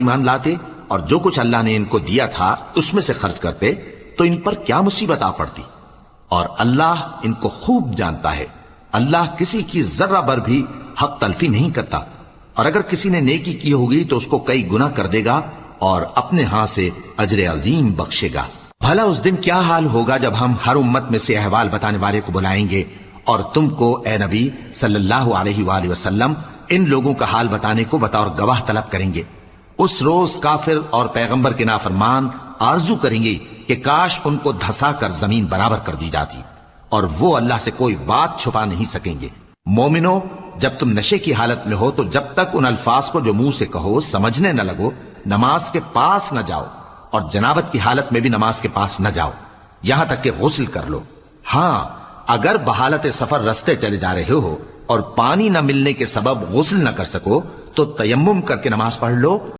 ईमान लाते और जो कुछ अल्लाह ने इनको दिया था उसमें से खर्च करते तो इन पर क्या मुसीबत आ पड़ती। और अल्लाह इनको खूब जानता है। अल्लाह किसी की जर्रा भर भी हक तलफी नहीं करता। और अगर किसी ने नेकी की होगी तो उसको कई गुना कर देगा और अपने हाथ से अजर अजीम बख्शेगा। भला उस दिन क्या हाल होगा जब हम हर उम्मत में से अहवाल बताने वाले को बुलाएंगे और तुमको ए नबी सल्लल्लाहु अलैहि वसल्लम इन लोगों का हाल बताने को बतौर गवाह तलब करेंगे। उस रोज काफिर और पैगंबर के नाफरमान आरजू करेंगे कि काश उनको धसा कर जमीन बराबर कर दी जाती, और वो अल्लाह से कोई बात छुपा नहीं सकेंगे। मोमिनो, जब तुम नशे की हालत में हो तो जब तक उन अल्फाज को जो मुंह से कहो समझने न लगो, नमाज के पास न जाओ, और जनाबत की हालत में भी नमाज के पास न जाओ, यहां तक कि गुस्ल कर लो। हां, अगर बहालत सफर रस्ते चले जा रहे हो और पानी न मिलने के सबब गुस्ल न कर सको तो तयम्मुम करके नमाज पढ़ लो।